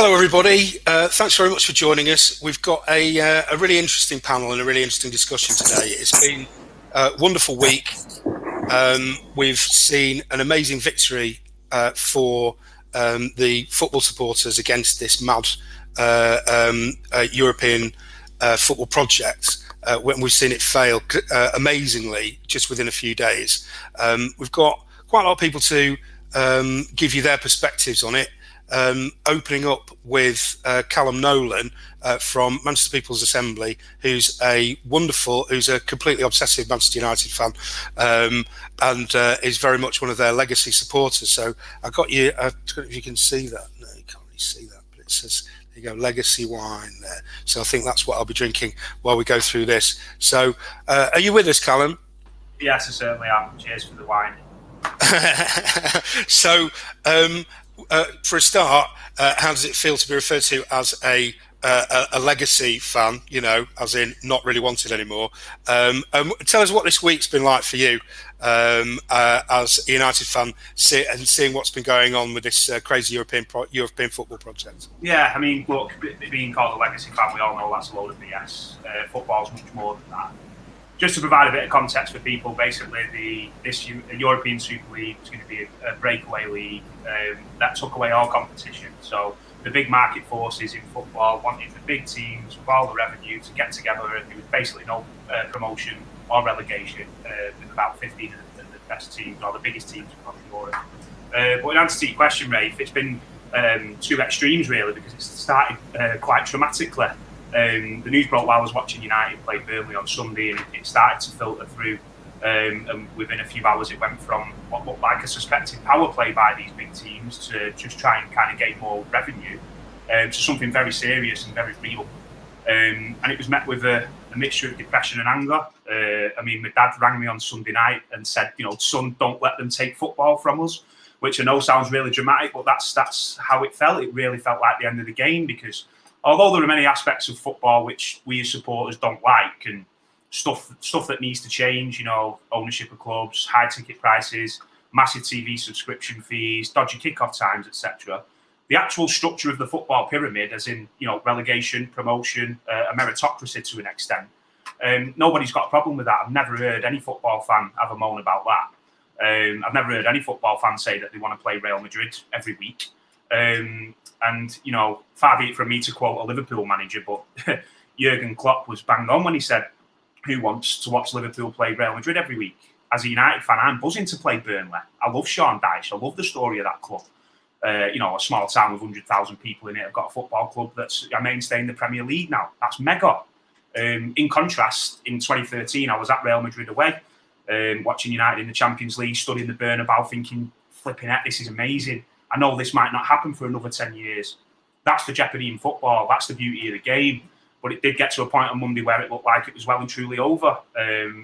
Hello, everybody. Thanks very much for joining us. We've got a really interesting panel and a really interesting discussion today. It's been a wonderful week. We've seen an amazing victory for the football supporters against this mad European football project. When we've seen it fail amazingly just within a few days. We've got quite a lot of people to give you their perspectives on it. Opening up with Kallum Nolan from Manchester People's Assembly, who's a completely obsessive Manchester United fan, and is very much one of their legacy supporters. So I got you. I don't know if you can see that. No, you can't really see that, but it says, there you go, legacy wine there. So I think that's what I'll be drinking while we go through this. So are you with us, Kallum? Yes, I certainly am. Cheers for the wine. So. For a start, how does it feel to be referred to as a legacy fan, as in not really wanted anymore? Tell us what this week's been like for you as a United fan, seeing what's been going on with this crazy European football project. Yeah, I mean, look, being called a legacy fan, we all know that's a load of BS. Football's much more than that. Just to provide a bit of context for people, basically the European Super League was going to be a breakaway league that took away all competition. So the big market forces in football wanted the big teams with all the revenue to get together, and there was basically no promotion or relegation with about 15 of the best teams or the biggest teams across Europe. But in answer to your question, Rafe, it's been two extremes really, because it started quite dramatically. The news broke while I was watching United play Burnley on Sunday, and it started to filter through. And within a few hours, it went from what looked like a suspected power play by these big teams to just try and kind of gain more revenue to something very serious and very real. And it was met with a mixture of depression and anger. I mean, my dad rang me on Sunday night and said, son, don't let them take football from us, which I know sounds really dramatic, but that's how it felt. It really felt like the end of the game, because although there are many aspects of football which we as supporters don't like, and stuff that needs to change, ownership of clubs, high ticket prices, massive TV subscription fees, dodgy kickoff times, etc. The actual structure of the football pyramid, as in relegation, promotion, a meritocracy to an extent, nobody's got a problem with that. I've never heard any football fan have a moan about that. I've never heard any football fan say that they want to play Real Madrid every week. And, far be it from me to quote a Liverpool manager, but Jurgen Klopp was bang on when he said, who wants to watch Liverpool play Real Madrid every week? As a United fan, I'm buzzing to play Burnley. I love Sean Dyche. I love the story of that club. A small town with 100,000 people in it. I've got a football club that's a mainstay in the Premier League now. That's mega. In contrast, in 2013, I was at Real Madrid away, watching United in the Champions League, studying the Bernabeu, thinking, flipping heck, this is amazing. I know this might not happen for another 10 years. That's the jeopardy in football. That's the beauty of the game. But it did get to a point on Monday where it looked like it was well and truly over.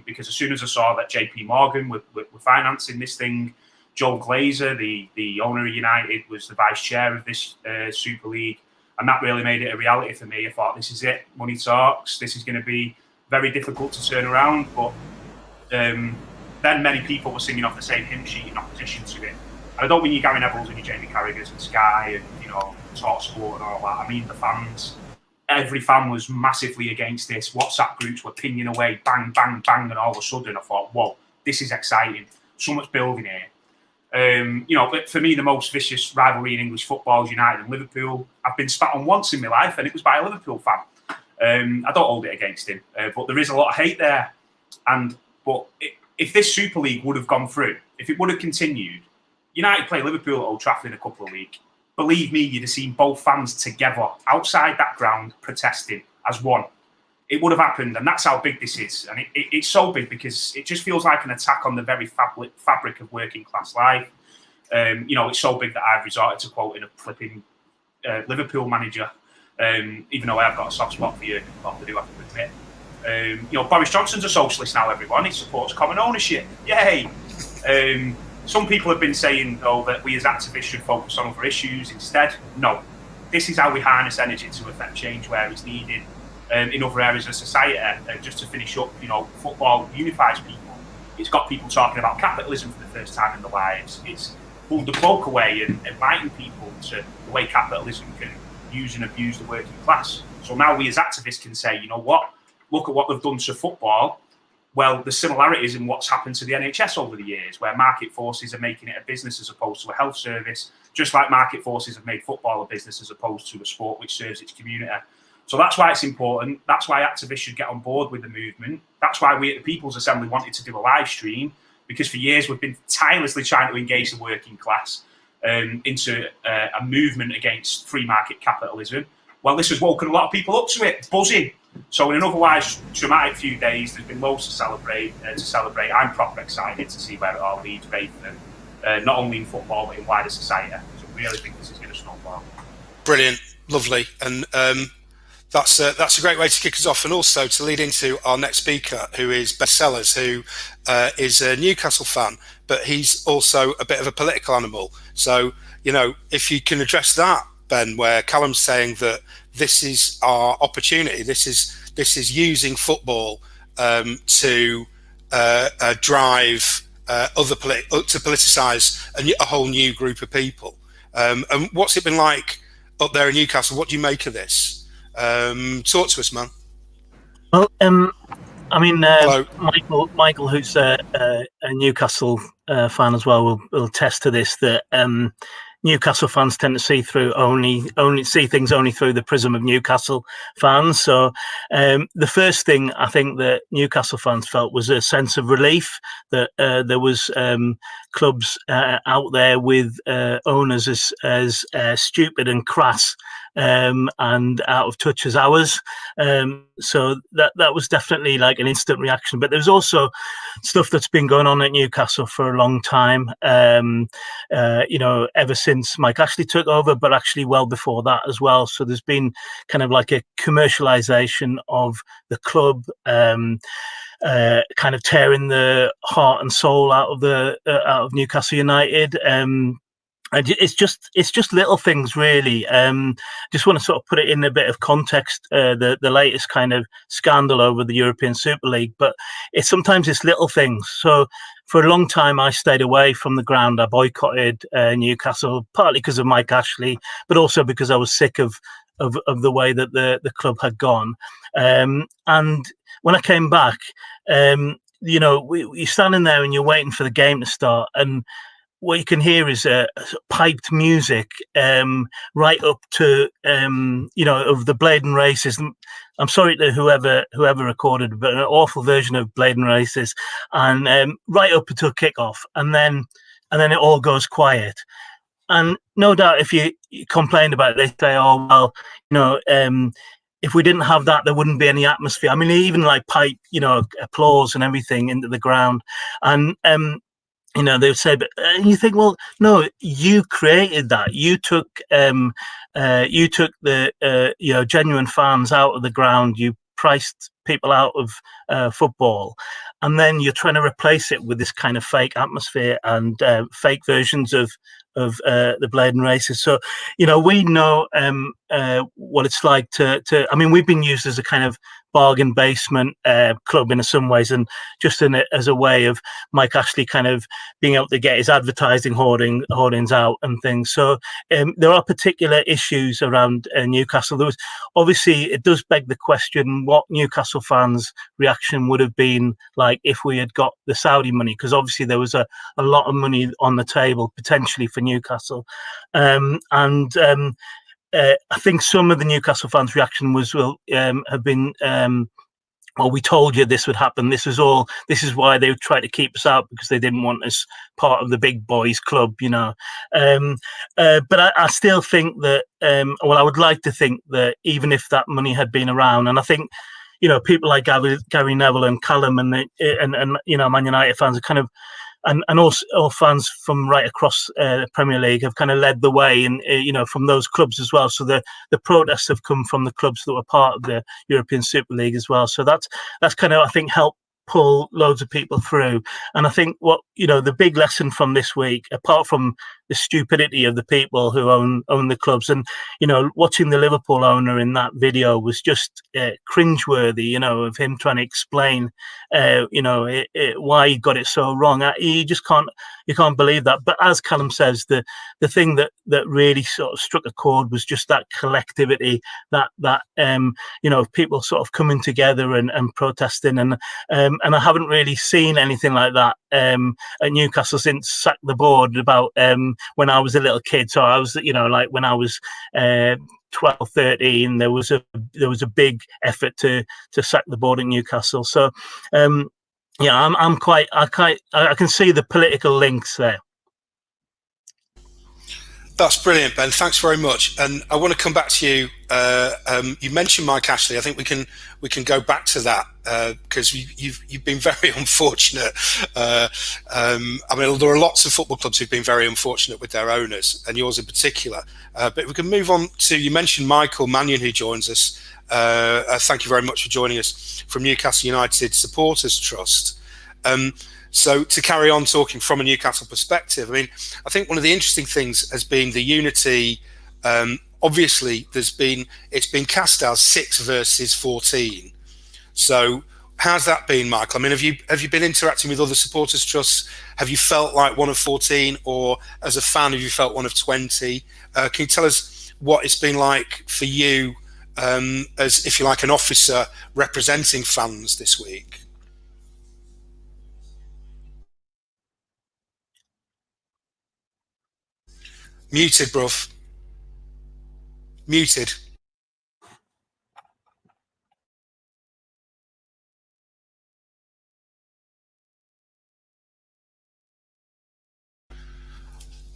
Because as soon as I saw that JP Morgan were financing this thing, Joe Glazer, the owner of United, was the vice chair of this Super League. And that really made it a reality for me. I thought, this is it. Money talks. This is going to be very difficult to turn around. But then many people were singing off the same hymn sheet in opposition to it. I don't mean your Gary Nevilles and your Jamie Carragher's and Sky and, Talk Sport and all that. I mean the fans. Every fan was massively against this. WhatsApp groups were pinging away, bang, bang, bang, and all of a sudden I thought, whoa, this is exciting. So much building here. But for me, the most vicious rivalry in English football is United and Liverpool. I've been spat on once in my life, and it was by a Liverpool fan. I don't hold it against him, but there is a lot of hate there. But if this Super League would have gone through, if it would have continued, United play Liverpool at Old Trafford in a couple of weeks. Believe me, you'd have seen both fans together outside that ground protesting as one. It would have happened, and that's how big this is. And it's so big because it just feels like an attack on the very fabric of working class life. It's so big that I've resorted to quoting a flipping Liverpool manager, even though I've got a soft spot for you, I do have to admit. Boris Johnson's a socialist now, everyone. He supports common ownership. Yay! Some people have been saying, though, that we as activists should focus on other issues instead. No. This is how we harness energy to affect change where it's needed in other areas of society. Just to finish up, football unifies people. It's got people talking about capitalism for the first time in their lives. It's pulled the cloak away and enlightened people to the way capitalism can use and abuse the working class. So now we as activists can say, you know what, look at what they've done to football. Well, the similarities in what's happened to the NHS over the years, where market forces are making it a business as opposed to a health service, just like market forces have made football a business as opposed to a sport which serves its community. So that's why it's important. That's why activists should get on board with the movement. That's why we at the People's Assembly wanted to do a live stream, because for years we've been tirelessly trying to engage the working class into a movement against free market capitalism. Well, this has woken a lot of people up to it, buzzing. So in an otherwise traumatic few days, there's been loads to celebrate. I'm proper excited to see where it all leads, Rafe, not only in football but in wider society. So I really think this is going to snowball. Brilliant, lovely, and that's a great way to kick us off, and also to lead into our next speaker, who is Ben Sellers, who is a Newcastle fan, but he's also a bit of a political animal. So, you know, if you can address that, Ben, where Kallum's saying that this is our opportunity, this is using football to drive to politicise a whole new group of people. And what's it been like up there in Newcastle? What do you make of this? Talk to us, man. Well, I mean, Michael, who's a Newcastle fan as well, will attest to this, that Newcastle fans tend to see things only through the prism of Newcastle fans. So the first thing I think that Newcastle fans felt was a sense of relief that there was clubs out there with owners as stupid and crass and out of touch as ours. So that was definitely like an instant reaction. But there's also stuff that's been going on at Newcastle for a long time, you know, ever since Mike Ashley took over, but actually well before that as well. So there's been kind of like a commercialization of the club, kind of tearing the heart and soul out of Newcastle United. It's just little things, really. Just want to sort of put it in a bit of context. The latest kind of scandal over the European Super League, but sometimes it's little things. So for a long time, I stayed away from the ground. I boycotted Newcastle, partly because of Mike Ashley, but also because I was sick of the way that the club had gone. And when I came back, you know, you're standing there and you're waiting for the game to start, and what you can hear is piped music right up to, you know, of the Blade and Races. I'm sorry to whoever recorded, but an awful version of Blade and Races, and right up until kickoff, and then it all goes quiet. And no doubt, if you complain about it, they say, "Oh well, you know, if we didn't have that, there wouldn't be any atmosphere." I mean, they even like pipe, you know, applause and everything into the ground, and you know, they would say, but you think, well, no, you created that. You took the you know, genuine fans out of the ground. You priced people out of football, and then you're trying to replace it with this kind of fake atmosphere and fake versions of the Blade and Races. So, you know, we know what it's like to. I mean, we've been used as a kind of bargain basement club in some ways, and just as a way of Mike Ashley kind of being able to get his advertising hoardings out and things. So there are particular issues around Newcastle. There was obviously, it does beg the question what Newcastle fans' reaction would have been like if we had got the Saudi money, because obviously there was a lot of money on the table potentially for Newcastle, I think some of the Newcastle fans' reaction was have been, well, we told you this would happen. This is why they would try to keep us out, because they didn't want us part of the big boys club, you know. But I still think that, well, I would like to think that even if that money had been around, and I think, you know, people like Gary Neville and Kallum and you know, Man United fans are kind of, and also all fans from right across the Premier League have kind of led the way, and you know, from those clubs as well. So the protests have come from the clubs that were part of the European Super League as well. So that's kind of, I think, helped pull loads of people through. And I think what, you know, the big lesson from this week, apart from stupidity of the people who own the clubs. And watching the Liverpool owner in that video was just cringeworthy. Of him trying to explain, why he got it so wrong. You can't believe that. But as Kallum says, the thing that really sort of struck a chord was just that collectivity, that people sort of coming together and protesting, and I haven't really seen anything like that at Newcastle since sacked the board about when I was a little kid. So I was, like when I was 12, 13, there was a big effort to sack the board at Newcastle. So I can see the political links there. That's brilliant, Ben. Thanks very much. And I want to come back to you. You mentioned Mike Ashley. I think we can go back to that because you've been very unfortunate. I mean, there are lots of football clubs who've been very unfortunate with their owners, and yours in particular. But we can move on to, you mentioned Michael Mannion, who joins us. Thank you very much for joining us from Newcastle United Supporters Trust. So to carry on talking from a Newcastle perspective, I mean, I think one of the interesting things has been the unity. Obviously, it's been cast as 6 versus 14. So how's that been, Michael? I mean, have you been interacting with other supporters trusts? Have you felt like one of 14, or as a fan, have you felt one of 20? Can you tell us what it's been like for you as, if you like, an officer representing fans this week? Muted, bruv. Muted.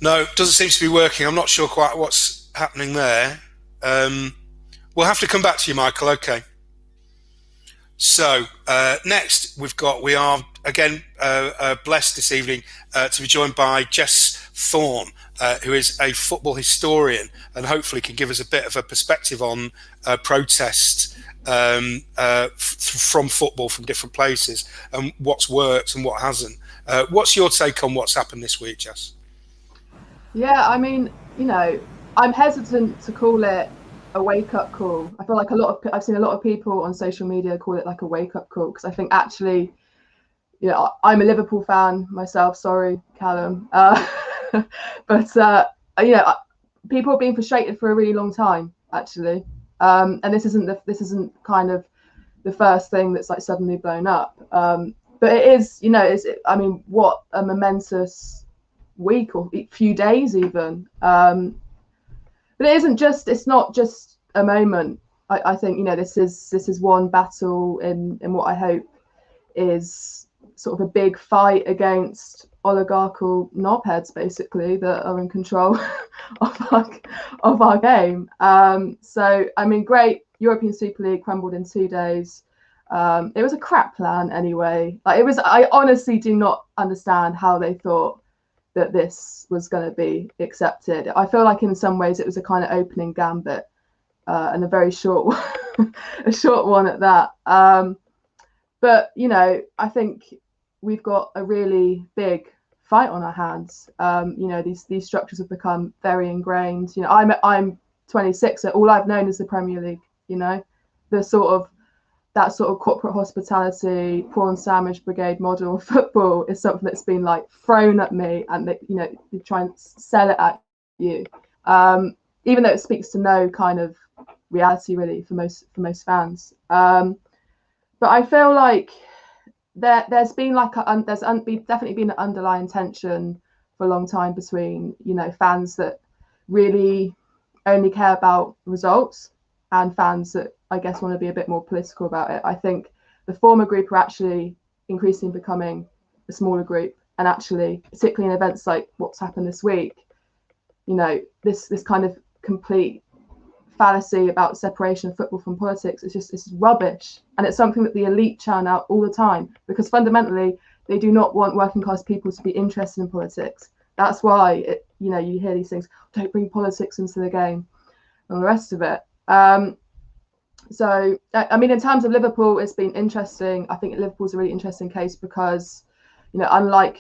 No, doesn't seem to be working. I'm not sure quite what's happening there. We'll have to come back to you, Michael. Okay. So next we are again blessed this evening to be joined by Jess ThornE, who is a football historian and hopefully can give us a bit of a perspective on protest from football from different places and what's worked and what hasn't. What's your take on what's happened this week, Jess? Yeah, I mean, I'm hesitant to call it a wake-up call. I feel like I've seen a lot of people on social media call it like a wake-up call, because I think actually, I'm a Liverpool fan myself. Sorry, Kallum, but people have been frustrated for a really long time, actually, and this isn't kind of the first thing that's like suddenly blown up. But it is, I mean, what a momentous week or few days even. But it's not just a moment. I think, this is one battle in what I hope is sort of a big fight against oligarchical knobheads, basically, that are in control of our game. So, I mean, great. European Super League crumbled in 2 days. It was a crap plan anyway. I honestly do not understand how they thought that this was going to be accepted. I feel like in some ways it was a kind of opening gambit, and a very short one, a short one at that. But I think we've got a really big fight on our hands. These structures have become very ingrained. I'm 26, so all I've known is the Premier League. That sort of corporate hospitality, prawn sandwich brigade model of football is something that's been like thrown at me, and they try and sell it at you, even though it speaks to no kind of reality really for most fans. But I feel like there's been like definitely been an underlying tension for a long time between fans that really only care about results and fans that I guess want to be a bit more political about it. I think the former group are actually increasingly becoming a smaller group, and actually, particularly in events like what's happened this week, this kind of complete fallacy about separation of football from politics it's rubbish, and it's something that the elite churn out all the time, because fundamentally they do not want working class people to be interested in politics. That's why you hear these things, don't bring politics into the game and the rest of it. So, I mean, in terms of Liverpool, it's been interesting. I think Liverpool's a really interesting case because, unlike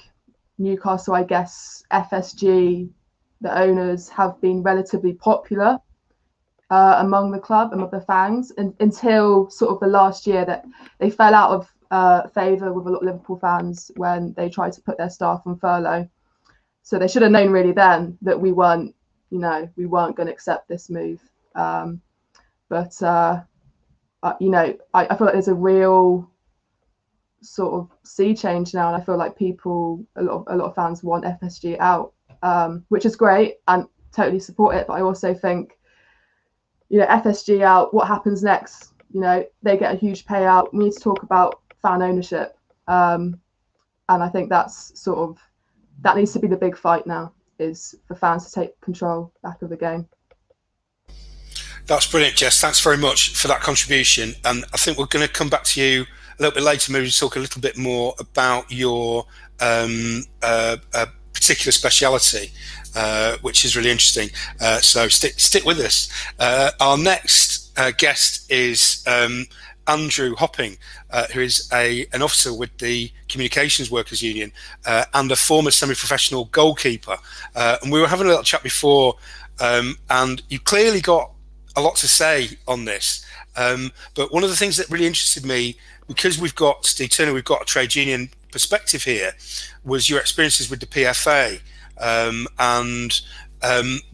Newcastle, I guess FSG the owners have been relatively popular among the club and with the fans, until sort of the last year that they fell out of favour with a lot of Liverpool fans when they tried to put their staff on furlough. So they should have known really then that we weren't going to accept this move. But I feel like there's a real sort of sea change now, and I feel like a lot of fans want FSG out, which is great and totally support it. But I also think, FSG out, what happens next? They get a huge payout. We need to talk about fan ownership, and I think that needs to be the big fight now, is for fans to take control back of the game. That's brilliant, Jess. Thanks very much for that contribution. And I think we're going to come back to you a little bit later, maybe to talk a little bit more about your particular speciality, which is really interesting. So stick with us. Our next guest is Andrew Hopping, who is an officer with the Communications Workers Union and a former semi-professional goalkeeper. And we were having a little chat before, and you clearly got a lot to say on this. But one of the things that really interested me, because we've got Steve Turner, we've got a trade union perspective here, was your experiences with the PFA, and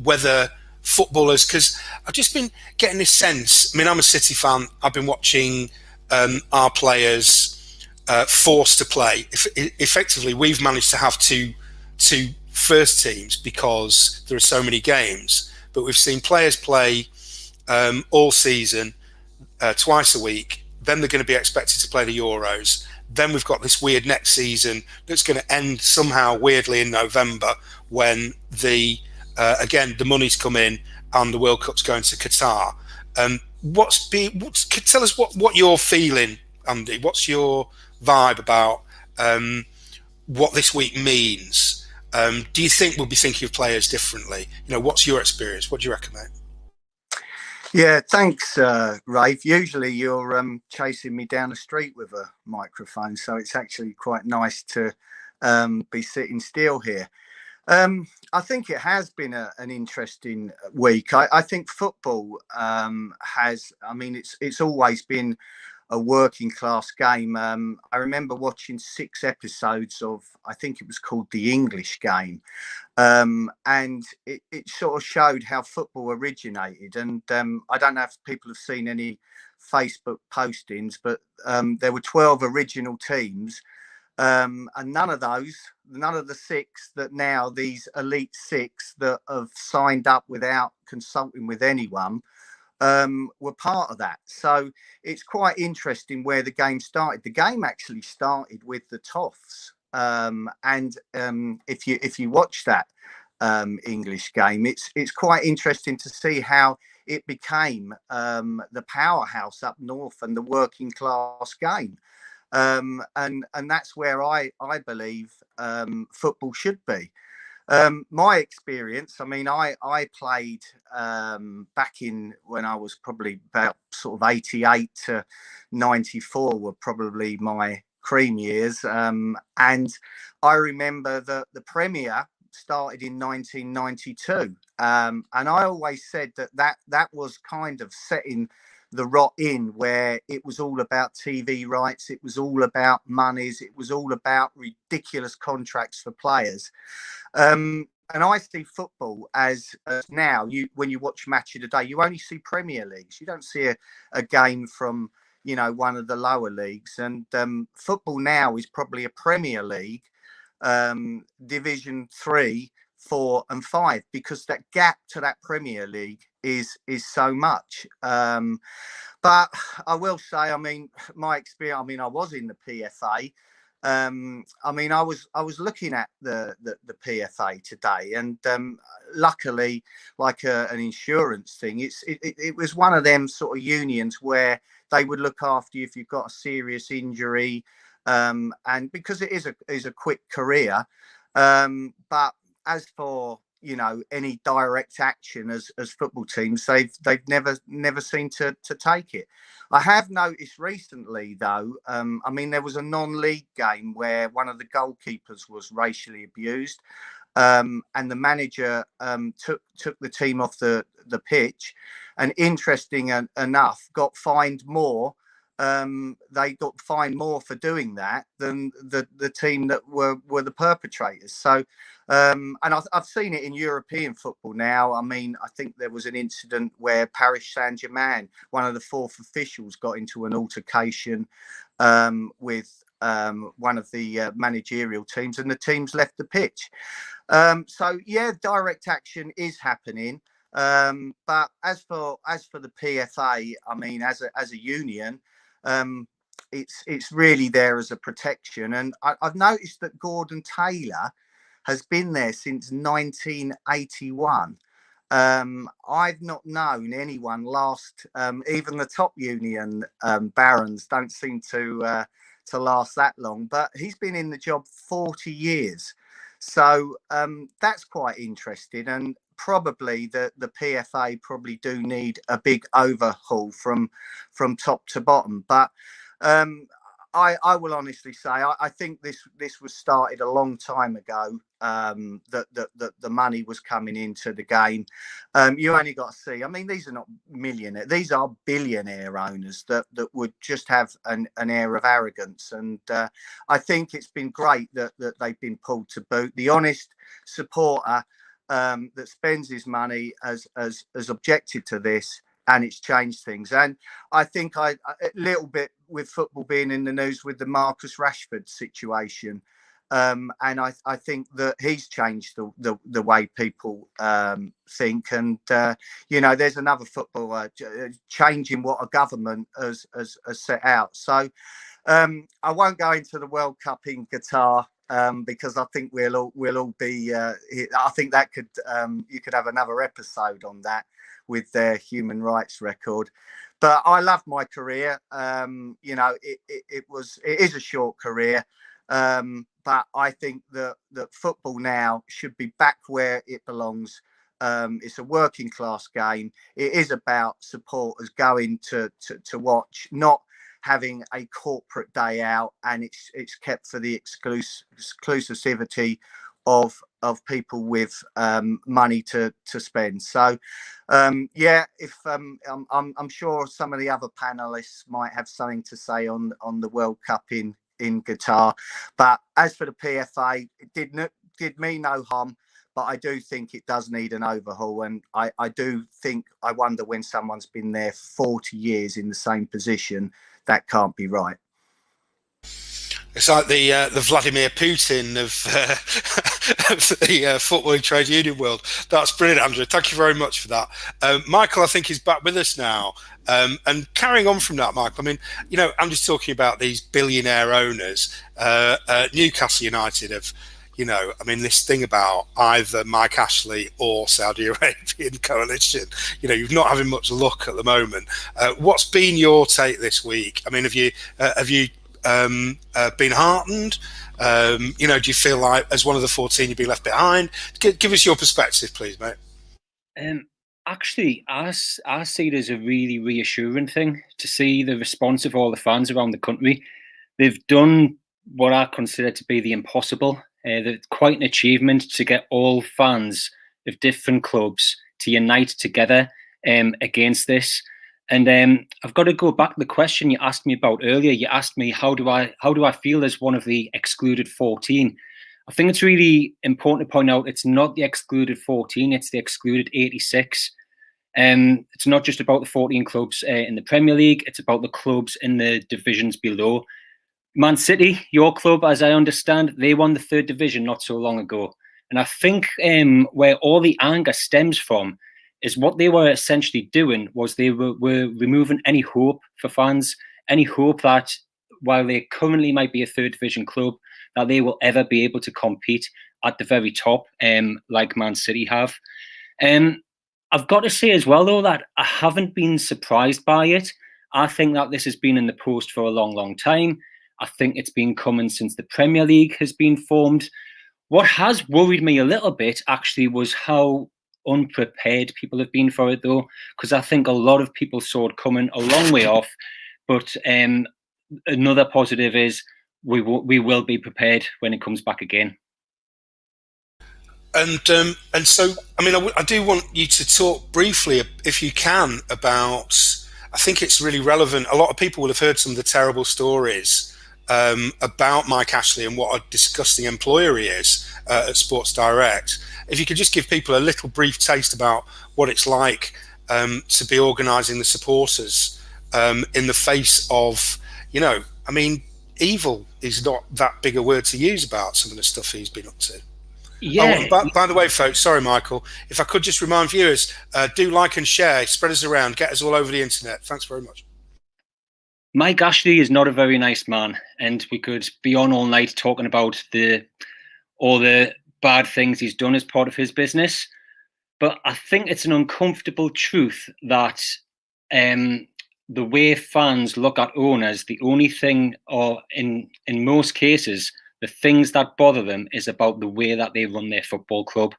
whether footballers, because I've just been getting this sense. I mean, I'm a City fan. I've been watching our players forced to play. Effectively, we've managed to have two first teams because there are so many games, but we've seen players play all season, twice a week. Then they're going to be expected to play the Euros. Then we've got this weird next season that's going to end somehow weirdly in November, when again the money's come in and the World Cup's going to Qatar. Tell us what you're feeling, Andy. What's your vibe about what this week means? Do you think we'll be thinking of players differently? What's your experience? What do you reckon, mate? Yeah, thanks, Rafe. Usually you're chasing me down the street with a microphone, so it's actually quite nice to be sitting still here. I think it has been an interesting week. I think football it's always been a working class game. I remember watching 6 episodes of, I think it was called The English Game. And it sort of showed how football originated. And I don't know if people have seen any Facebook postings, but there were 12 original teams. And none of the 6 that now, these elite 6 that have signed up without consulting with anyone, were part of that. So it's quite interesting where the game started. The game actually started with the Toffs. If you watch that English Game, it's quite interesting to see how it became the powerhouse up north and the working class game. And that's where I believe football should be. My experience, I played back in when I was probably about sort of 88 to 94 were probably my cream years. And I remember that the Premier started in 1992. And I always said that was kind of setting the rot in, where it was all about TV rights. It was all about monies. It was all about ridiculous contracts for players. And I see football as now, when you watch Match of the Day, you only see Premier Leagues. You don't see a game from, one of the lower leagues. And football now is probably a Premier League, Division 3, 4 and 5, because that gap to that Premier League is so much. But I will say, my experience, I was in the PFA. I was looking at the PFA today, and luckily, like an insurance thing, it was one of them sort of unions where they would look after you if you've got a serious injury, and because it is a quick career. But as for any direct action as football teams, they've never seemed to take it. I have noticed recently, though, there was a non-league game where one of the goalkeepers was racially abused. and the manager took the team off the pitch, and interesting enough, got fined more. They got fined more for doing that than the team that were the perpetrators. So, and I've seen it in European football now. I mean, I think there was an incident where Paris Saint-Germain, one of the fourth officials, got into an altercation with one of the managerial teams, and the teams left the pitch. So yeah, direct action is happening. But as for the PFA, I mean, as a union, it's really there as a protection. And I've noticed that Gordon Taylor has been there since 1981. I've not known anyone last, even the top union barons don't seem to last that long, but he's been in the job 40 years. So that's quite interesting, and probably the PFA probably do need a big overhaul from top to bottom. But I will honestly say I think this was started a long time ago. That the money was coming into the game. You only got to see. I mean, these are not millionaire; these are billionaire owners that would just have an air of arrogance. And I think it's been great that they've been pulled to boot. The honest supporter that spends his money has objected to this, and it's changed things. And I think a little bit with football being in the news with the Marcus Rashford situation. And I think that he's changed the way people think. And, you know, there's another footballer changing what a government has set out. So I won't go into the World Cup in Qatar because I think we'll all be I think that could you could have another episode on that with their human rights record. But I loved my career. You know, it is a short career. But I think that football now should be back where it belongs. It's a working class game. It is about supporters going to watch, not having a corporate day out, and it's kept for the exclusivity of people with money to spend. So yeah, if I'm sure some of the other panelists might have something to say on the World Cup in Qatar, but as for the PFA, it did me no harm, but I do think it does need an overhaul. And I wonder, when someone's been there 40 years in the same position, that can't be right. It's like the Vladimir Putin of the footballing trade union world. That's brilliant, Andrew. Thank you very much for that. Michael, I think, is back with us now. And carrying on from that, Michael, I mean, you know, I'm just talking about these billionaire owners. Newcastle United have, you know, I mean, this thing about either Mike Ashley or Saudi Arabian coalition, you know, you're not having much luck at the moment. What's been your take this week? I mean, have you been heartened? You know, do you feel like as one of the 14 you'd be left behind? Give us your perspective, please, mate. Actually, I see it as a really reassuring thing to see the response of all the fans around the country. They've done what I consider to be the impossible. It's quite an achievement to get all fans of different clubs to unite together against this. And I've got to go back to the question you asked me about earlier. You asked me, how do I feel as one of the excluded 14? I think it's really important to point out it's not the excluded 14, it's the excluded 86. It's not just about the 14 clubs in the Premier League, it's about the clubs in the divisions below. Man City, your club, as I understand, they won the third division not so long ago. And I think where all the anger stems from is what they were essentially doing was they were removing any hope for fans, any hope that while they currently might be a third division club, that they will ever be able to compete at the very top, like Man City have. I've got to say as well, though, that I haven't been surprised by it. I think that this has been in the post for a long, long time. I think it's been coming since the Premier League has been formed. What has worried me a little bit, actually, was how unprepared people have been for it, though, because I think a lot of people saw it coming a long way off. But another positive is we will be prepared when it comes back again. And so, I mean, I do want you to talk briefly, if you can, about. I think it's really relevant. A lot of people will have heard some of the terrible stories about Mike Ashley and what a disgusting employer he is at Sports Direct. If you could just give people a little brief taste about what it's like to be organising the supporters in the face of, I mean, evil is not that big a word to use about some of the stuff he's been up to. Yeah. Oh, by the way, folks, sorry, Michael, if I could just remind viewers, do like and share, spread us around, get us all over the internet. Thanks very much. Mike Ashley is not a very nice man, and we could be on all night talking about all the bad things he's done as part of his business. But I think it's an uncomfortable truth that the way fans look at owners, the only thing, or in most cases, the things that bother them is about the way that they run their football club.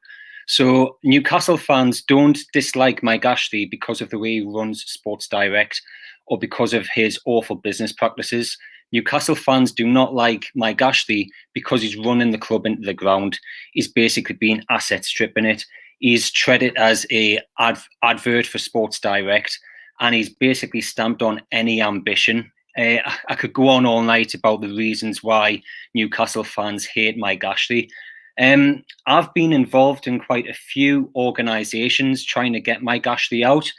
So Newcastle fans don't dislike Mike Ashley because of the way he runs Sports Direct or because of his awful business practices. Newcastle fans do not like Mike Ashley because he's running the club into the ground. He's basically been asset stripping it. He's treated as a advert for Sports Direct, and he's basically stamped on any ambition. I could go on all night about the reasons why Newcastle fans hate Mike Ashley. I've been involved in quite a few organisations trying to get Mike Ashley out,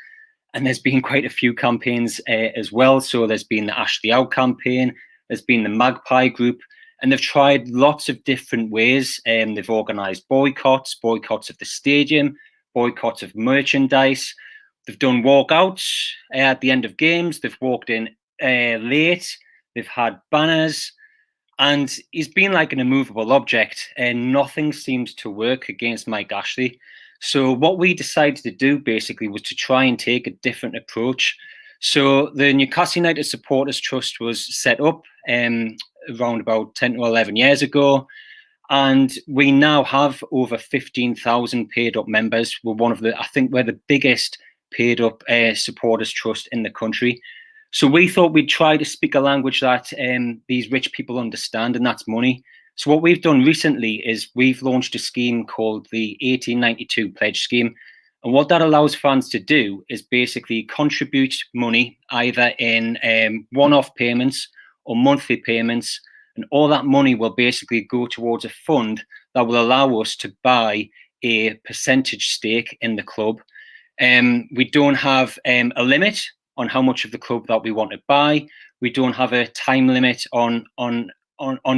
and there's been quite a few campaigns as well. So there's been the Ashley Out campaign, there's been the Magpie Group, and they've tried lots of different ways. They've organised boycotts of the stadium, boycotts of merchandise. They've done walkouts at the end of games. They've walked in late. They've had banners, and he's been like an immovable object, and nothing seems to work against Mike Ashley. So what we decided to do basically was to try and take a different approach. So the Newcastle United Supporters Trust was set up around about 10 to 11 years ago, and we now have over 15,000 paid up members. I think we're the biggest paid up supporters trust in the country. So we thought we'd try to speak a language that these rich people understand, and that's money. So what we've done recently is we've launched a scheme called the 1892 Pledge Scheme. And what that allows fans to do is basically contribute money either in one-off payments or monthly payments. And all that money will basically go towards a fund that will allow us to buy a percentage stake in the club. We don't have a limit on how much of the club that we want to buy. We don't have a time limit on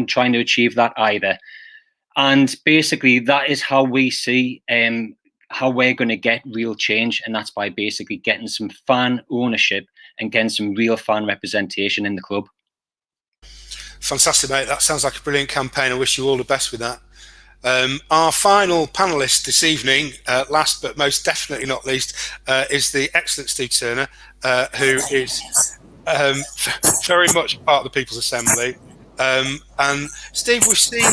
trying to achieve that either. And basically that is how we see how we're going to get real change, and that's by basically getting some fan ownership and getting some real fan representation in the club. Fantastic, mate. That sounds like a brilliant campaign. I wish you all the best with that. Our final panellist this evening, last but most definitely not least, is the excellent Steve Turner, who is very much part of the People's Assembly. And Steve, we've seen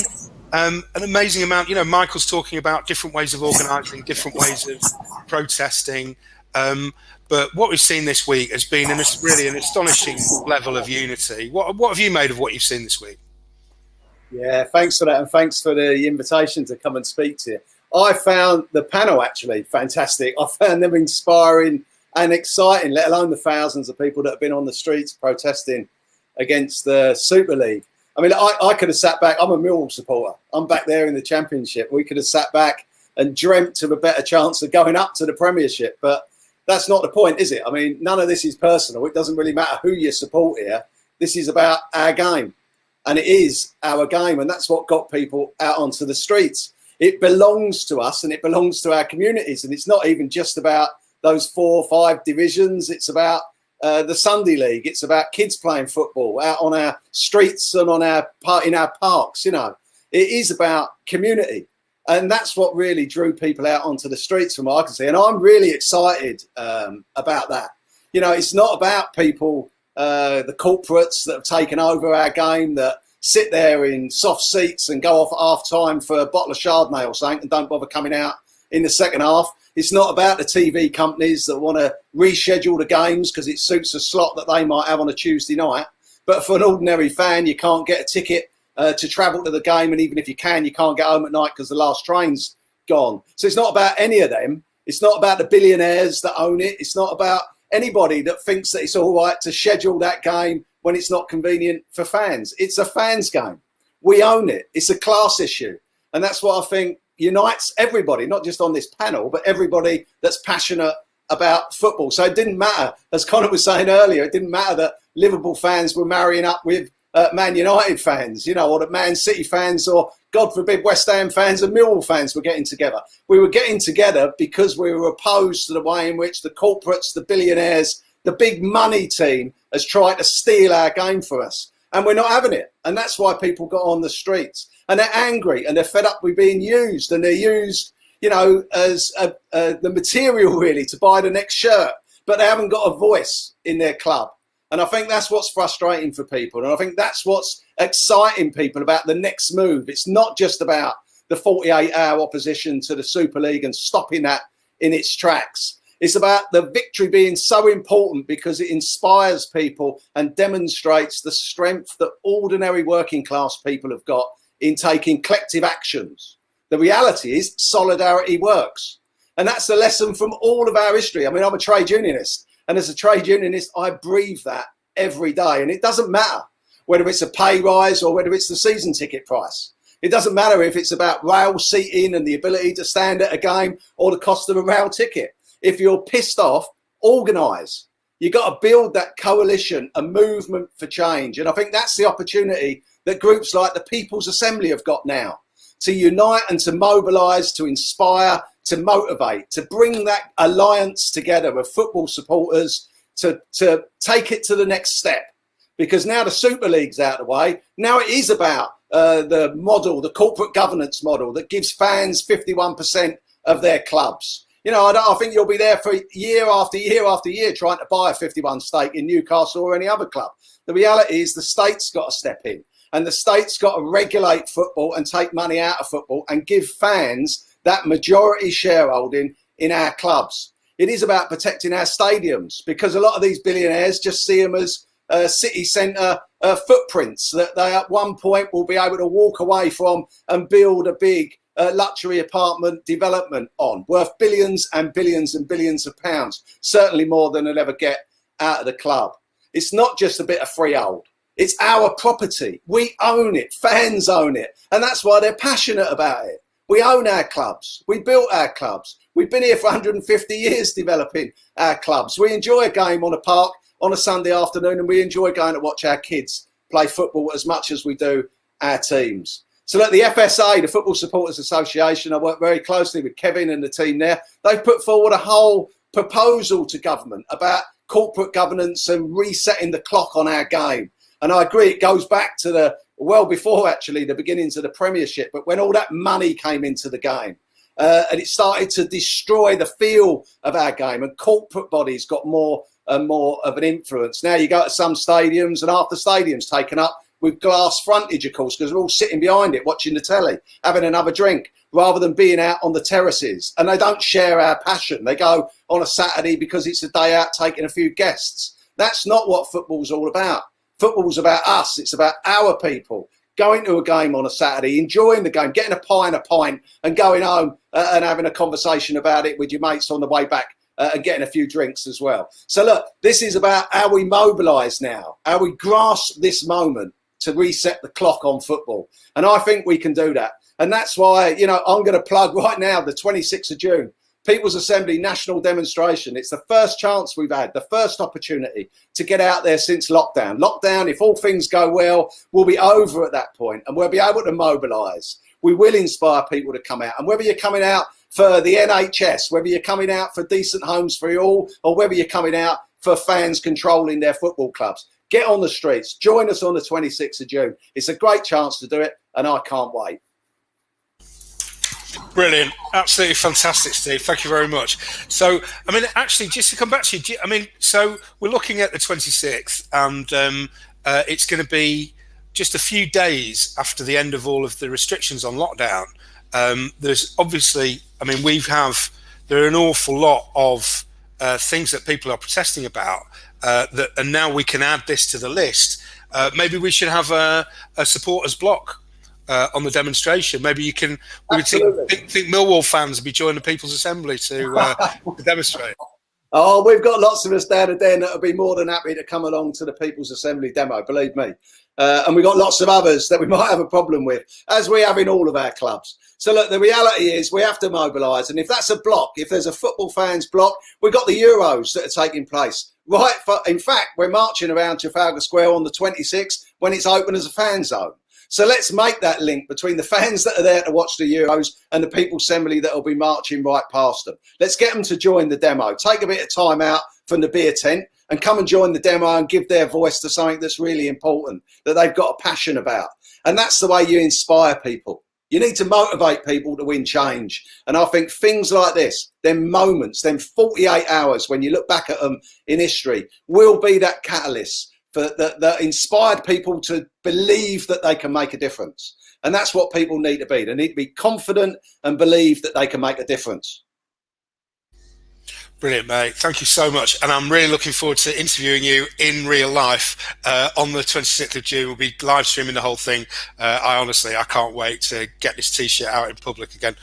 an amazing amount. Michael's talking about different ways of organising, different ways of protesting. But what we've seen this week has been really an astonishing level of unity. What have you made of what you've seen this week? Yeah, thanks for that, and thanks for the invitation to come and speak to you. I found the panel actually fantastic. I found them inspiring and exciting, let alone the thousands of people that have been on the streets protesting against the Super League. I mean, I could have sat back. I'm a Millwall supporter. I'm back there in the Championship. We could have sat back and dreamt of a better chance of going up to the Premiership. But that's not the point, is it? I mean, none of this is personal. It doesn't really matter who you support here. This is about our game. And it is our game. And that's what got people out onto the streets. It belongs to us and it belongs to our communities. And it's not even just about those 4 or 5 divisions. It's about the Sunday League. It's about kids playing football out on our streets and in our parks. It is about community. And that's what really drew people out onto the streets from what I can see. And I'm really excited about that. It's not about people, the corporates that have taken over our game, that sit there in soft seats and go off at half time for a bottle of Chardonnay or something and don't bother coming out in the second half. It's not about the TV companies that want to reschedule the games because it suits a slot that they might have on a Tuesday night. But for an ordinary fan, you can't get a ticket to travel to the game. And even if you can, you can't get home at night because the last train's gone. So it's not about any of them. It's not about the billionaires that own it. It's not about anybody that thinks that it's all right to schedule that game when it's not convenient for fans. It's a fans game. We own it. It's a class issue. And that's what I think unites everybody, not just on this panel, but everybody that's passionate about football. So it didn't matter, as Conn was saying earlier, it didn't matter that Liverpool fans were marrying up with Man United fans, you know, or that Man City fans, or God forbid West Ham fans and Millwall fans were getting together. We were getting together because we were opposed to the way in which the corporates, the billionaires, the big money team has tried to steal our game for us. And we're not having it. And that's why people got on the streets. And they're angry and they're fed up with being used. And they're used, you know, as the material really to buy the next shirt. But they haven't got a voice in their club. And I think that's what's frustrating for people. And I think that's what's exciting people about the next move. It's not just about the 48-hour opposition to the Super League and stopping that in its tracks. It's about the victory being so important because it inspires people and demonstrates the strength that ordinary working class people have got in taking collective actions. The reality is solidarity works. And that's the lesson from all of our history. I mean, I'm a trade unionist. And as a trade unionist, I breathe that every day. And it doesn't matter whether it's a pay rise or whether it's the season ticket price. It doesn't matter if it's about rail seating and the ability to stand at a game or the cost of a rail ticket. If you're pissed off, organise. You've got to build that coalition, a movement for change. And I think that's the opportunity that groups like the People's Assembly have got now, to unite and to mobilise, to inspire, to motivate, to bring that alliance together of football supporters to take it to the next step. Because now the Super League's out of the way, now it is about the model, the corporate governance model that gives fans 51% of their clubs. You know, I think you'll be there for year after year after year trying to buy a 51 stake in Newcastle or any other club. The reality is the state's got to step in and the state's got to regulate football and take money out of football and give fans that majority shareholding in our clubs. It is about protecting our stadiums because a lot of these billionaires just see them as city centre footprints that they at one point will be able to walk away from and build a big luxury apartment development on, worth billions and billions and billions of pounds, certainly more than they'll ever get out of the club. It's not just a bit of freehold. It's our property. We own it. Fans own it. And that's why they're passionate about it. We own our clubs. We built our clubs. We've been here for 150 years developing our clubs. We enjoy a game on a park on a Sunday afternoon and we enjoy going to watch our kids play football as much as we do our teams. So look, the FSA, the Football Supporters Association, I work very closely with Kevin and the team there. They've put forward a whole proposal to government about corporate governance and resetting the clock on our game. And I agree, it goes back to well before actually the beginnings of the Premiership, but when all that money came into the game and it started to destroy the feel of our game and corporate bodies got more and more of an influence. Now you go to some stadiums and half the stadium's taken up with glass frontage, of course, because we're all sitting behind it, watching the telly, having another drink, rather than being out on the terraces. And they don't share our passion. They go on a Saturday because it's a day out taking a few guests. That's not what football's all about. Football's about us. It's about our people going to a game on a Saturday, enjoying the game, getting a pint, and going home and having a conversation about it with your mates on the way back and getting a few drinks as well. So look, this is about how we mobilise now, how we grasp this moment to reset the clock on football. And I think we can do that. And that's why, you know, I'm going to plug right now the 26th of June, People's Assembly national demonstration. It's the first chance we've had, the first opportunity to get out there since lockdown. Lockdown, if all things go well, will be over at that point and we'll be able to mobilise. We will inspire people to come out. And whether you're coming out for the NHS, whether you're coming out for decent homes for you all, or whether you're coming out for fans controlling their football clubs, get on the streets. Join us on the 26th of June. It's a great chance to do it, and I can't wait. Brilliant. Absolutely fantastic, Steve. Thank you very much. So, I mean, actually, just to come back to you, I mean, so we're looking at the 26th, and it's going to be just a few days after the end of all of the restrictions on lockdown. There's obviously, I mean, there are an awful lot of things that people are protesting about, and now we can add this to the list. Maybe we should have a supporters block on the demonstration. Maybe you can. We would think Millwall fans would be joining the People's Assembly to demonstrate. Oh, we've got lots of us down at Den that would be more than happy to come along to the People's Assembly demo, believe me. And we've got lots of others that we might have a problem with, as we have in all of our clubs. So look, the reality is we have to mobilise. And if that's a block, if there's a football fans block, we've got the Euros that are taking place. Right, in fact, we're marching around Trafalgar Square on the 26th when it's open as a fan zone. So let's make that link between the fans that are there to watch the Euros and the People's Assembly that will be marching right past them. Let's get them to join the demo. Take a bit of time out from the beer tent and come and join the demo and give their voice to something that's really important, that they've got a passion about. And that's the way you inspire people. You need to motivate people to win change. And I think things like this, them moments, them 48 hours when you look back at them in history, will be that catalyst that inspired people to believe that they can make a difference. And that's what people need to be. They need to be confident and believe that they can make a difference. Brilliant, mate. Thank you so much. And I'm really looking forward to interviewing you in real life on the 26th of June. We'll be live streaming the whole thing. I can't wait to get this T-shirt out in public again.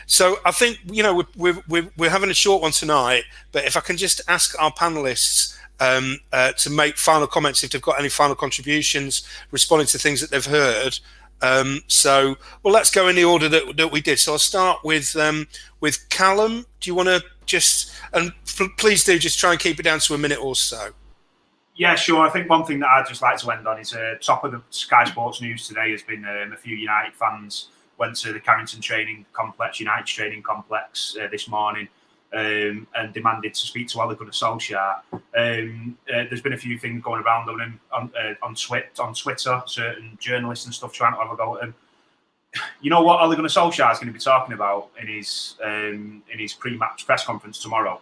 So I think, we're having a short one tonight, but if I can just ask our panelists to make final comments if they've got any final contributions, responding to things that they've heard. Let's go in the order that we did. So I'll start with Kallum. Do you want to please do just try and keep it down to a minute or so. Yeah, sure. I think one thing that I'd just like to end on is top of the Sky Sports news today has been a few United fans went to the Carrington United training complex this morning and demanded to speak to Ole Gunnar Solskjaer. There's been a few things going around on Twitter, certain journalists and stuff trying to have a go at him. You know what Ole Gunnar Solskjaer is going to be talking about in his pre-match press conference tomorrow?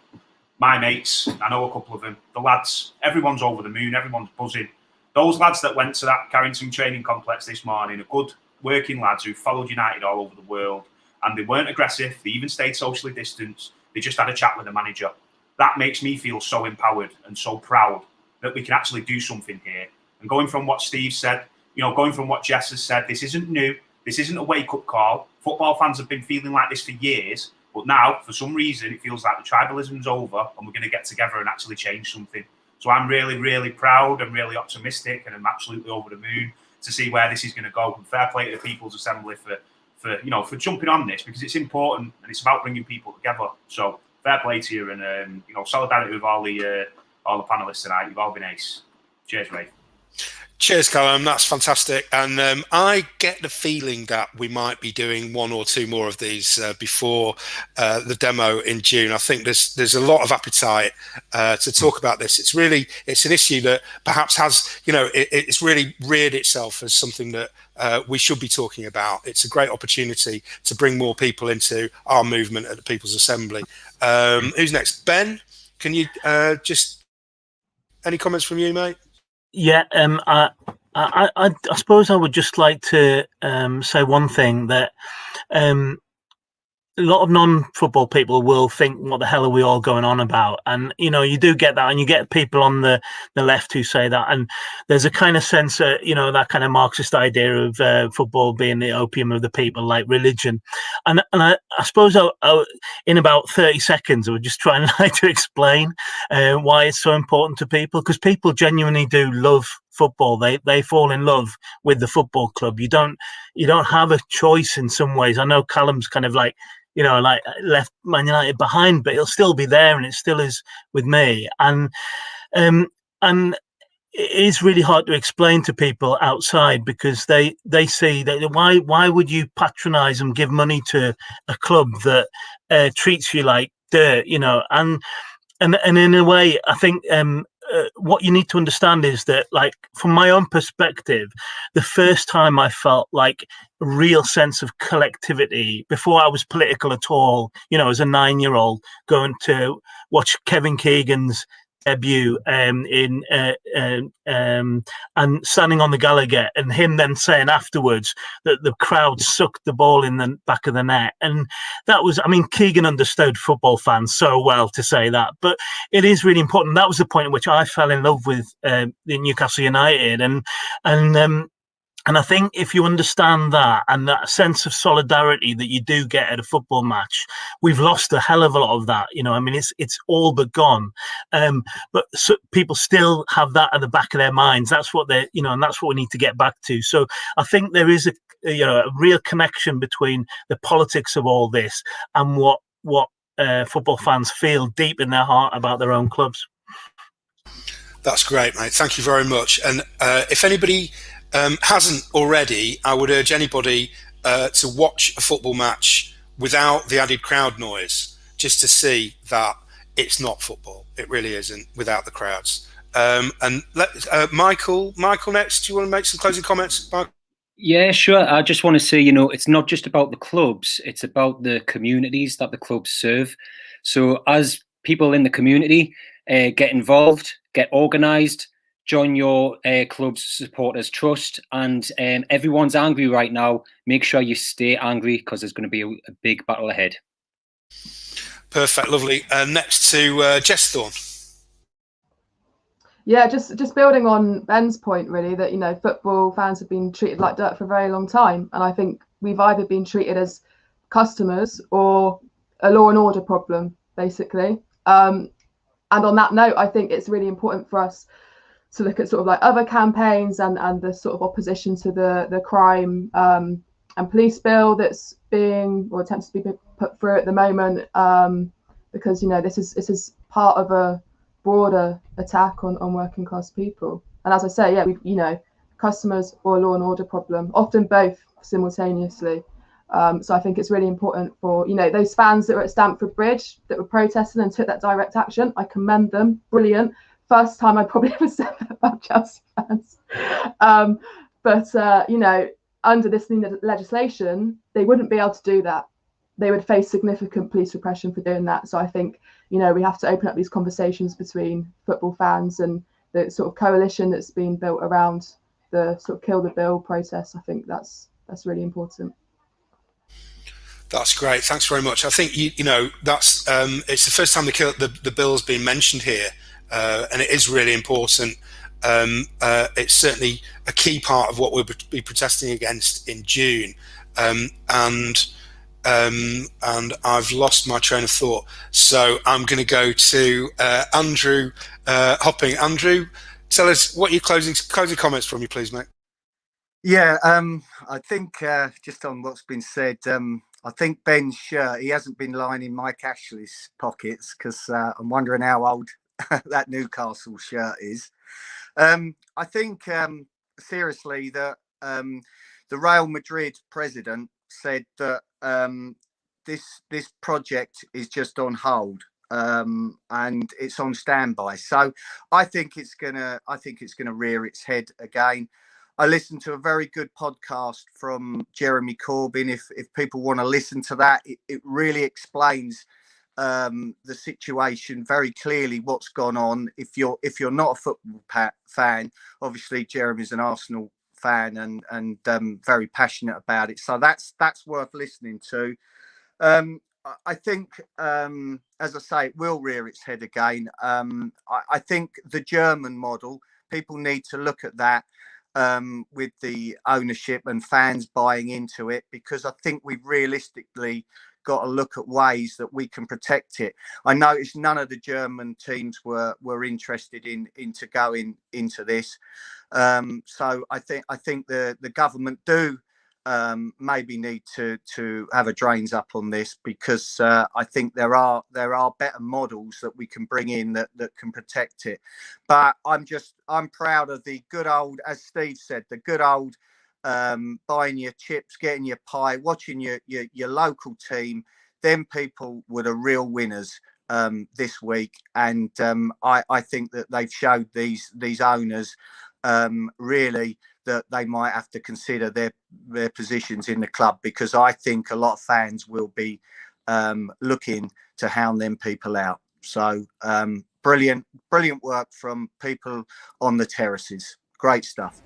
My mates, I know a couple of them, the lads, everyone's over the moon, everyone's buzzing. Those lads that went to that Carrington training complex this morning are good working lads who followed United all over the world, and they weren't aggressive, they even stayed socially distanced, they just had a chat with the manager. That makes me feel so empowered and so proud that we can actually do something here. And going from what Steve said, going from what Jess has said, this isn't new. This isn't a wake-up call. Football fans have been feeling like this for years, but now, for some reason, it feels like the tribalism's over and we're going to get together and actually change something. So I'm really, really proud and really optimistic, and I'm absolutely over the moon to see where this is going to go. And fair play to the People's Assembly for jumping on this, because it's important and it's about bringing people together. So fair play to you, and solidarity with all the panelists tonight. You've all been ace. Cheers, Rafe. Cheers, Kallum. That's fantastic. And I get the feeling that we might be doing one or two more of these before the demo in June. I think there's a lot of appetite to talk about this. It's an issue that perhaps has, it's really reared itself as something that we should be talking about. It's a great opportunity to bring more people into our movement at the People's Assembly. Who's next? Ben, can you any comments from you, mate? Yeah, I suppose I would just like to say one thing, that a lot of non-football people will think, what the hell are we all going on about? And, you do get that, and you get people on the left who say that. And there's a kind of sense, that kind of Marxist idea of football being the opium of the people, like religion. And I suppose in about 30 seconds, I would just try and to explain why it's so important to people, because people genuinely do love football. They fall in love with the football club. You don't have a choice in some ways. I know Kallum's kind of left Man United behind, but he'll still be there, and it still is with me. And it is really hard to explain to people outside, because they see that why would you patronize and give money to a club that treats you like dirt, and in a way, I think what you need to understand is that, from my own perspective, the first time I felt like a real sense of collectivity, before I was political at all, as a 9-year-old, going to watch Kevin Keegan's debut and standing on the Gallagher, and him then saying afterwards that the crowd sucked the ball in the back of the net. And that was, Keegan understood football fans so well to say that, but it is really important. That was the point at which I fell in love with the Newcastle United, and And I think if you understand that and that sense of solidarity that you do get at a football match, we've lost a hell of a lot of that. I mean, it's all but gone. But so people still have that at the back of their minds. That's what and that's what we need to get back to. So I think there is a real connection between the politics of all this and what football fans feel deep in their heart about their own clubs. That's great, mate. Thank you very much. And if anybody hasn't already, I would urge anybody to watch a football match without the added crowd noise, just to see that it's not football. It really isn't without the crowds. And Michael next. Do you want to make some closing comments, Michael? Yeah, sure. I just want to say, it's not just about the clubs, it's about the communities that the clubs serve. So as people in the community get involved, get organised, join your club's supporters trust, and everyone's angry right now. Make sure you stay angry, because there's going to be a big battle ahead. Perfect, lovely. Next to Jess Thorn. Yeah, just building on Ben's point, really, that football fans have been treated like dirt for a very long time, and I think we've either been treated as customers or a law and order problem, basically. And on that note, I think it's really important for us to look at sort of like other campaigns and the sort of opposition to the crime and police bill that's being or attempts to be put through at the moment, because this is part of a broader attack on working class people. And as I say, yeah, customers or law and order problem, often both simultaneously. So I think it's really important for those fans that were at Stamford Bridge that were protesting and took that direct action. I commend them. Brilliant. First time I probably ever said that about Chelsea fans. But under this new legislation, they wouldn't be able to do that. They would face significant police repression for doing that. So I think, we have to open up these conversations between football fans and the sort of coalition that's been built around the sort of Kill the Bill protest. I think that's really important. That's great. Thanks very much. I think that's it's the first time the bill's been mentioned here, and it is really important. It's certainly a key part of what we'll be protesting against in June, and I've lost my train of thought. So I'm going to go to Andrew Hopping. Andrew, tell us what your closing comments from you, please, mate. Yeah, I think just on what's been said, I think Ben's shirt, he hasn't been lining Mike Ashley's pockets, because I'm wondering how old that Newcastle shirt is. I think seriously that the Real Madrid president said that this project is just on hold, and it's on standby. So I think it's gonna rear its head again. I listened to a very good podcast from Jeremy Corbyn. If people want to listen to that, it really explains the situation very clearly, what's gone on. If you're not a football fan, obviously Jeremy's an Arsenal fan and very passionate about it. So that's worth listening to. I think, as I say, it will rear its head again. I think the German model, people need to look at that. With the ownership and fans buying into it, because I think we've realistically got to look at ways that we can protect it. I noticed none of the German teams were interested into going into this, so I think the government do maybe need to have a drains up on this, because I think there are better models that we can bring in that can protect it. But I'm proud of the good old, as Steve said, the good old buying your chips, getting your pie, watching your local team. Them people were the real winners this week, and I think that they've showed these owners really that they might have to consider their positions in the club, because I think a lot of fans will be looking to hound them people out. So brilliant work from people on the terraces. Great stuff.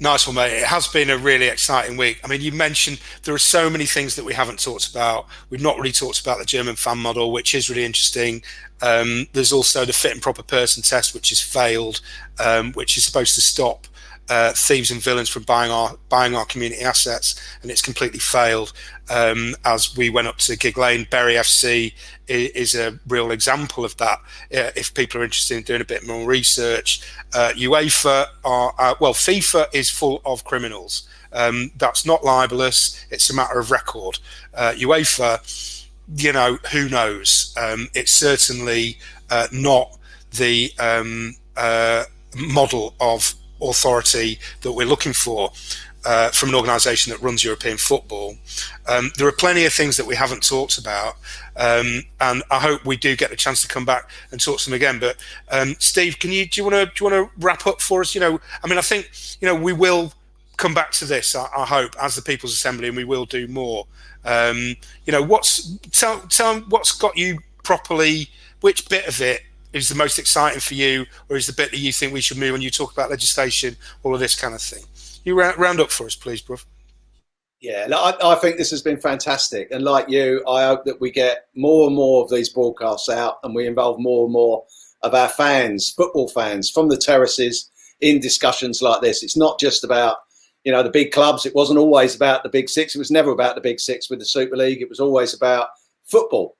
Nice one, mate. It has been a really exciting week. I mean, you mentioned there are so many things that we haven't talked about. We've not really talked about the German fan model, which is really interesting. There's also the fit and proper person test, which has failed, which is supposed to stop thieves and villains from buying our community assets, and it's completely failed. As we went up to Gig Lane, Bury FC is a real example of that. If people are interested in doing a bit more research, UEFA FIFA is full of criminals. That's not libelous. It's a matter of record. UEFA, who knows? It's certainly not the model of authority that we're looking for from an organisation that runs European football. There are plenty of things that we haven't talked about, and I hope we do get the chance to come back and talk to them again. But Steve, do you want to wrap up for us? I think we will come back to this, I hope, as the People's Assembly, and we will do more. What's got you properly, which bit of it is the most exciting for you, or is the bit that you think we should move when you talk about legislation, all of this kind of thing? You round up for us, please, bruv. Yeah, I think this has been fantastic. And like you, I hope that we get more and more of these broadcasts out, and we involve more and more of our fans, football fans, from the terraces in discussions like this. It's not just about, the big clubs. It wasn't always about the big six. It was never about the big six with the Super League. It was always about football.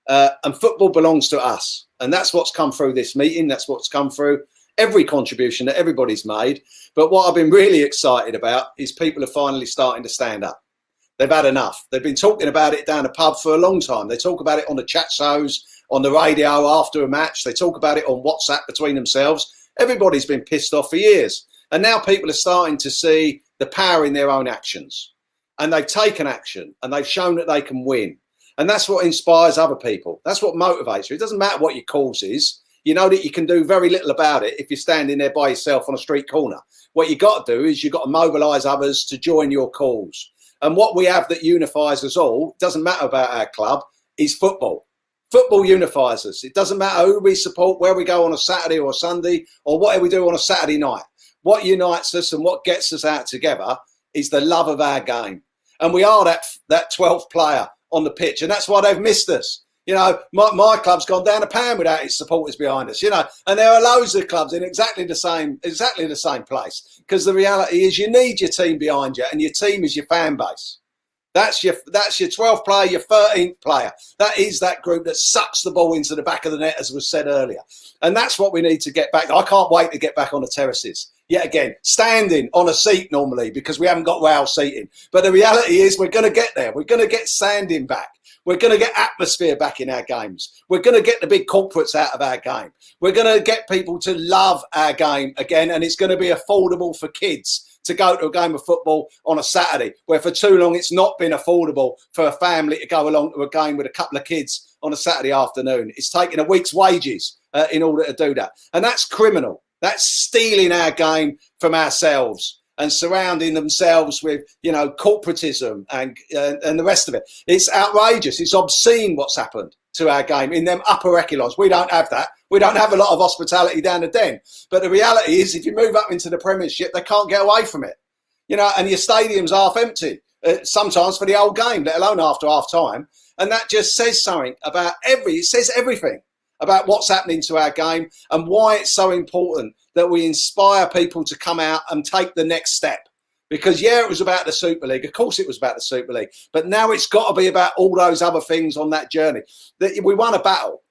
And football belongs to us. And that's what's come through this meeting. That's what's come through every contribution that everybody's made. But what I've been really excited about is people are finally starting to stand up. They've had enough. They've been talking about it down a pub for a long time. They talk about it on the chat shows, on the radio after a match. They talk about it on WhatsApp between themselves. Everybody's been pissed off for years. And now people are starting to see the power in their own actions. And they've taken action, and they've shown that they can win. And that's what inspires other people. That's what motivates you. It doesn't matter what your cause is. You know that you can do very little about it if you're standing there by yourself on a street corner. What you got to do is you've got to mobilise others to join your cause. And what we have that unifies us all, doesn't matter about our club, is football. Football unifies us. It doesn't matter who we support, where we go on a Saturday or a Sunday, or what we do on a Saturday night. What unites us and what gets us out together is the love of our game. And we are that 12th player on the pitch, and that's why they've missed us. My club's gone down a pan without its supporters behind us. And there are loads of clubs in exactly the same place. Because the reality is, you need your team behind you, and your team is your fan base. That's your 12th player, your 13th player. That is that group that sucks the ball into the back of the net, as was said earlier. And that's what we need to get back. I can't wait to get back on the terraces. Yet again, standing on a seat normally, because we haven't got rail seating. But the reality is, we're going to get there. We're going to get standing back. We're going to get atmosphere back in our games. We're going to get the big corporates out of our game. We're going to get people to love our game again, and it's going to be affordable for kids to go to a game of football on a Saturday, where for too long it's not been affordable for a family to go along to a game with a couple of kids on a Saturday afternoon. It's taken a week's wages in order to do that. And that's criminal. That's stealing our game from ourselves and surrounding themselves with, corporatism and the rest of it. It's outrageous. It's obscene what's happened to our game in them upper echelons. We don't have that. We don't have a lot of hospitality down the den. But the reality is, if you move up into the Premiership, they can't get away from it. And your stadium's half empty, sometimes for the whole game, let alone after half time. And that just says something about it says everything about what's happening to our game and why it's so important that we inspire people to come out and take the next step. Because, it was about the Super League. Of course it was about the Super League. But now it's got to be about all those other things on that journey. We won a battle,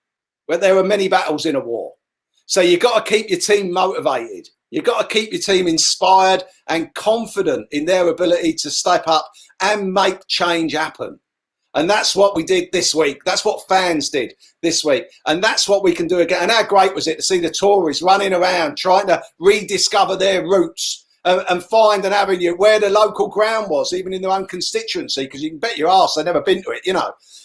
but there are many battles in a war. So you've got to keep your team motivated. You've got to keep your team inspired and confident in their ability to step up and make change happen. And that's what we did this week. That's what fans did this week. And that's what we can do again. And how great was it to see the Tories running around trying to rediscover their roots and find an avenue where the local ground was, even in their own constituency, because you can bet your arse they've never been to it,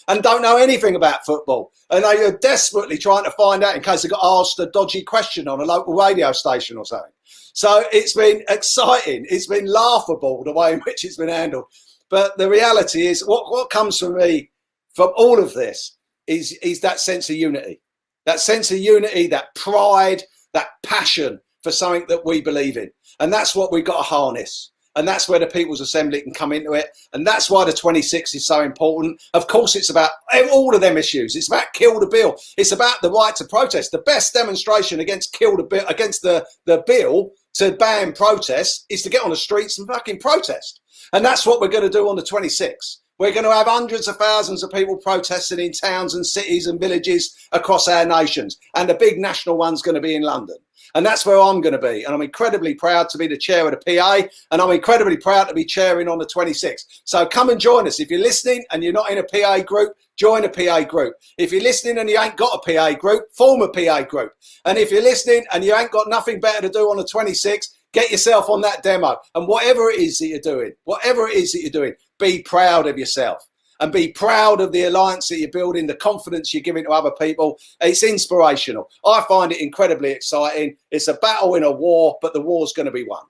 and don't know anything about football. And they are desperately trying to find out in case they got asked a dodgy question on a local radio station or something. So it's been exciting. It's been laughable the way in which it's been handled. But the reality is, what comes from me from all of this is that sense of unity. That sense of unity, that pride, that passion for something that we believe in. And that's what we've got to harness. And that's where the People's Assembly can come into it. And that's why the 26th is so important. Of course, it's about all of them issues. It's about kill the bill. It's about the right to protest. The best demonstration against kill the bill, against the bill to ban protests, is to get on the streets and fucking protest. And that's what we're going to do on the 26th. We're going to have hundreds of thousands of people protesting in towns and cities and villages across our nations. And the big national one's going to be in London. And that's where I'm going to be. And I'm incredibly proud to be the chair of the PA. And I'm incredibly proud to be chairing on the 26th. So come and join us. If you're listening and you're not in a PA group, join a PA group. If you're listening and you ain't got a PA group, form a PA group. And if you're listening and you ain't got nothing better to do on the 26th, get yourself on that demo. And whatever it is that you're doing, be proud of yourself. And be proud of the alliance that you're building, the confidence you're giving to other people. It's inspirational. I find it incredibly exciting. It's a battle in a war, but the war's going to be won.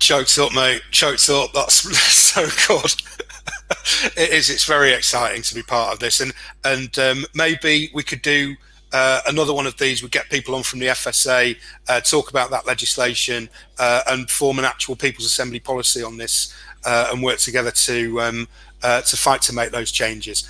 Choked up, mate. Choked up. That's so good. It is. It's very exciting to be part of this. And maybe we could do another one of these. Would get people on from the FSA, talk about that legislation, and form an actual People's Assembly policy on this, and work together to fight to make those changes.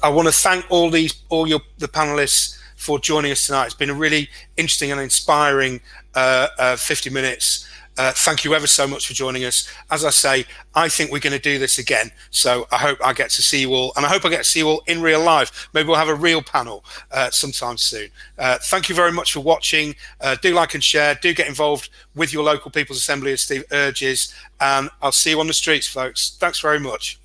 I want to thank all the panelists for joining us tonight. It's been a really interesting and inspiring 50 minutes. Thank you ever so much for joining us. As I say, I think we're going to do this again. So I hope I get to see you all, and I hope I get to see you all in real life. Maybe we'll have a real panel sometime soon. Thank you very much for watching. Do like and share. Do get involved with your local People's Assembly, as Steve urges. And I'll see you on the streets, folks. Thanks very much.